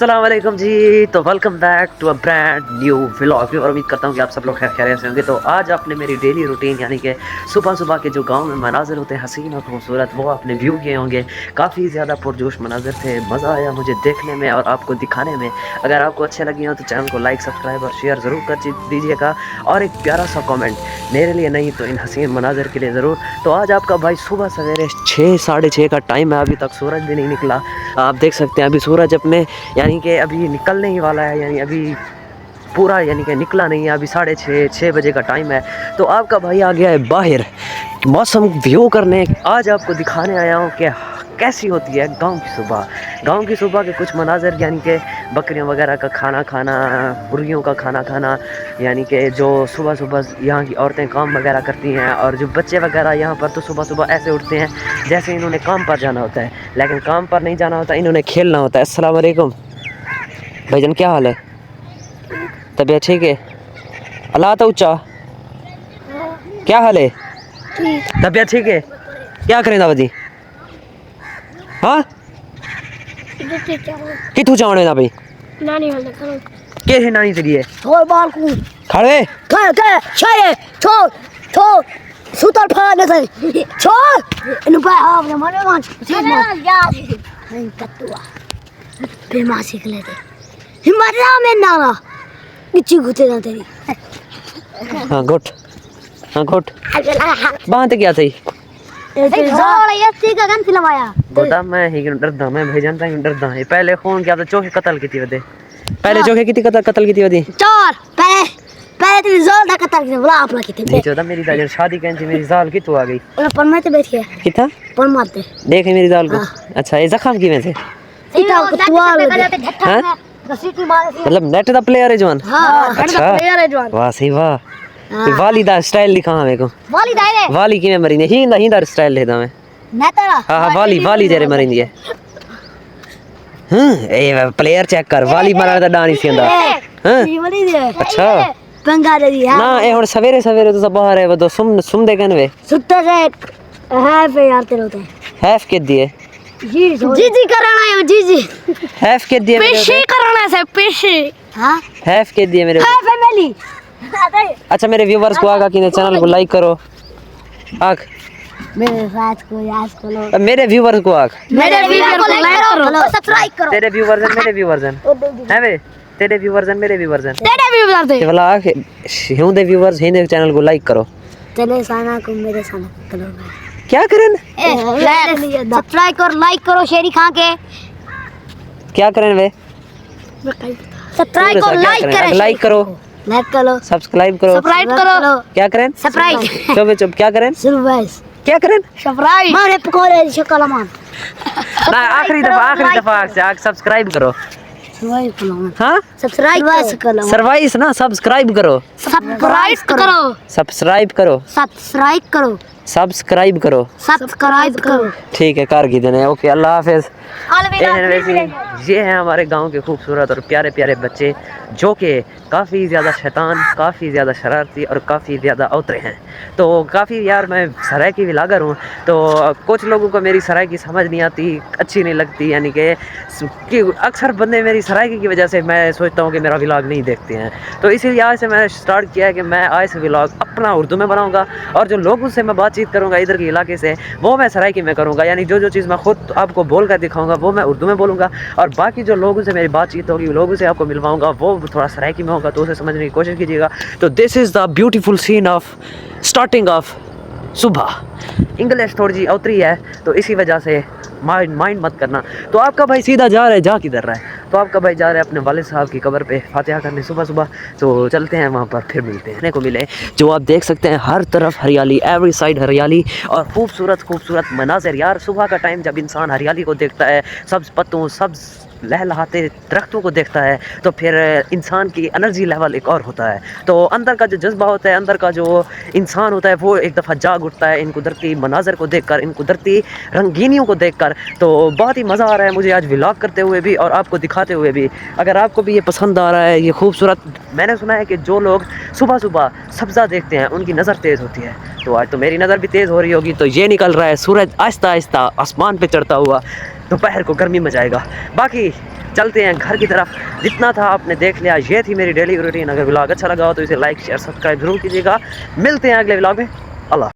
अस्सलाम वालेकुम जी। तो welcome back to a brand new vlog और उम्मीद करता हूँ कि आप सब लोग खैरियत से होंगे। तो आज आपने मेरी डेली रूटीन यानी कि सुबह सुबह के जो गांव में मनाज़र होते हैं हसीन और खूबसूरत, वो आपने व्यू किए होंगे। काफ़ी ज़्यादा पुरजोश मनाज़र थे, मज़ा आया मुझे देखने में और आपको दिखाने में। अगर आपको अच्छे लगे हो तो चैनल को लाइक, सब्सक्राइब और शेयर ज़रूर कर दीजिएगा और एक प्यारा सा कॉमेंट मेरे लिए नहीं तो इन हसीन मनाज़र के लिए ज़रूर। तो आज आपका भाई सुबह सवेरे 6 साढ़े 6 का टाइम है, अभी तक सूरज भी नहीं निकला। आप देख सकते हैं अभी सूरज अपने यानी कि अभी निकलने ही वाला है, यानी अभी पूरा यानी कि निकला नहीं है। अभी 6:30 बजे का टाइम है। तो आपका भाई आ गया है बाहर मौसम व्यू करने। आज आपको दिखाने आया हूँ कि कैसी होती है गांव की सुबह। गांव की सुबह के कुछ मनाज़र यानी कि बकरियों वगैरह का खाना खाना, मुर्गियों का खाना खाना, यानी कि जो सुबह सुबह यहाँ की औरतें काम वगैरह करती हैं और जो बच्चे वगैरह यहाँ पर तो सुबह सुबह ऐसे उठते हैं जैसे इन्होंने काम पर जाना होता है, लेकिन काम पर नहीं जाना होता, इन्होंने खेलना होता है। अस्सलाम वालेकुम भाईजान, क्या हाल है? तबीयत ठीक है? अल्लाह तो ऊँचा, क्या हाल है? तबीयत ठीक है? क्या करें दावत जी? हाँ कितू जाने ना भाई नानी वाले करो के है नानी से लिए छोड़ बाल को खड़े के छे छोड़ छोड़ सुतर फाने से छोड़ इन पे हां ने मरे मान यार नहीं कतुआ फिर मां सीख लेते हिम्मत ना में नारा गिच्ची घुते ना तेरी। हाँ गुट बांध क्या थी का गन फिलवाया बता मैं ही डरदा, मैं भाईजान ता डरदा है। पहले फोन किया तो चोखे कत्ल की थी वदे, पहले चोखे की थी कत्ल की थी वदी चार पहले तेरी जाल दा कत्ल की बोला आप की थी नहीं चोदा मेरी दाजर शादी कैंची मेरी जाल की तो आ गई और पर मैं तो बैठ गया किथा पर मारते देख मेरी जाल को। अच्छा ये जख्म की में से सीता को तुआल हां सीटी मारे मतलब नेट दा प्लेयर है जवान। हां अच्छा प्लेयर है जवान। वाह सही वाह। ये वाली दा स्टाइल दिखा मेरे को। वाली दायरे वाली की में मरी ने ही दा स्टाइल लेदा मैं। मैं तेरा हां वाली जरे मरी दी है। ए प्लेयर चेक कर, वाली मारन दा डानी सींदा। हां ये वाली दे अच्छा पंगा दे दी ना ए हुन सवेरे सवेरे तो बाहर है वो तो सुम दे कन वे सुत्ते से है पे यार तेरे होते हैफ के दिए जी कराना है जी हैफ के दिए पेशी कराना है पेशी। हां हैफ के दिए मेरे है फैमिली। अच्छा मेरे व्यूअर्स को आगा कि चैनल को लाइक करो आग, मेरे साथ को याद करो, मेरे व्यूअर्स को आग, मेरे वीडियो को लाइक करो सब्सक्राइब करो। तेरे व्यूअर्स मेरे व्यूअर्स है वे तेरे व्यूअर्स मेरे व्यूअर्स तेरे व्यूअर्स दे वाला आग हिंदे व्यूअर्स हिंदे चैनल को लाइक करो। चले साना को मेरे साना करो क्या करें सब्सक्राइब करो, लाइक करो, शेरी खा के क्या करें वे सब्सक्राइब करो, लाइक करो, लाइक करो, सब्सक्राइब करो, क्या करें सब्सक्राइब चुप क्या करें क्या करें सब्सक्राइब मारे पकोड़े शक्ल मान ना आखिरी दफा से आग सब्सक्राइब करो। हाँ सब्सक्राइब करो, सर्वाइस ना सब्सक्राइब करो, सब्सक्राइब करो, सब्सक्राइब करो, सब्सक्राइब करो, सब्सक्राइब करो, सब्सक्राइब करो। ठीक है कार की देने। ओके अल्लाह हाफिज। ये हैं हमारे गांव के खूबसूरत और प्यारे प्यारे बच्चे जो कि काफ़ी ज़्यादा शैतान, काफ़ी ज़्यादा शरारती और काफ़ी ज़्यादा अवतरे हैं। तो काफ़ी यार मैं सराय की व्लॉगर हूँ, तो कुछ लोगों को मेरी सराय की समझ नहीं आती, अच्छी नहीं लगती, यानी कि अक्सर बंदे मेरी सराय की वजह से मैं सोचता हूँ कि मेरा व्लॉग नहीं देखते हैं। तो इसीलिए आज से मैंने स्टार्ट किया है कि मैं आज से व्लॉग अपना उर्दू में बनाऊँगा और जो लोगों से मैं बातचीत करूँगा इधर के इलाके से वो मैं सराय की में करूँगा, यानी जो चीज़ मैं खुद आपको बोल कर दिखाऊँगा वो मैं उर्दू में बोलूँगा और बाकी जो लोगों से मेरी बातचीत होगी लोगों से आपको मिलवाऊँगा वो थोड़ा सराइकी में होगा, तो उसे समझने की कोशिश कीजिएगा। तो this is the beautiful scene of starting of सुबह। इंग्लिश थोड़ी सी अवतरी है तो इसी वजह से माइंड मत करना। तो आपका भाई सीधा जा रहा है, जा किधर रहा है? तो आपका भाई जा रहा है अपने वालिद साहब की कब्र पे फातिहा करने सुबह सुबह। तो चलते हैं वहाँ पर, फिर मिलते हैं। को मिले जो आप देख सकते हैं हर तरफ हरियाली, एवरी साइड हरियाली और खूबसूरत मनाज़र। यार सुबह का टाइम जब इंसान हरियाली को देखता है, सब्ज़ पत्तों, सब्ज़ लहलहाते दरख्तों को देखता है तो फिर इंसान की एनर्जी लेवल एक और होता है। तो अंदर का जो जज्बा होता है, अंदर का जो इंसान होता है वो एक दफ़ा जाग उठता है इन कुदरती मनाज़र को देखकर, इन कुदरती रंगीनियों को देखकर। तो बहुत ही मज़ा आ रहा है मुझे आज व्लॉग करते हुए भी और आपको दिखाते हुए भी। अगर आपको भी ये पसंद आ रहा है ये खूबसूरत, मैंने सुना है कि जो लोग सुबह सुबह सब्ज़ा देखते हैं उनकी नज़र तेज़ होती है। तो आज तो मेरी नज़र भी तेज़ हो रही होगी। तो ये निकल रहा है सूरज आहिस्ता आहिस्ता आसमान पे चढ़ता हुआ, दोपहर को गर्मी में जाएगा। बाकी चलते हैं घर की तरफ। जितना था आपने देख लिया, ये थी मेरी डेली रूटीन। अगर व्लॉग अच्छा लगा हो तो इसे लाइक शेयर सब्सक्राइब जरूर कीजिएगा। मिलते हैं अगले व्लॉग में। अल्लाह।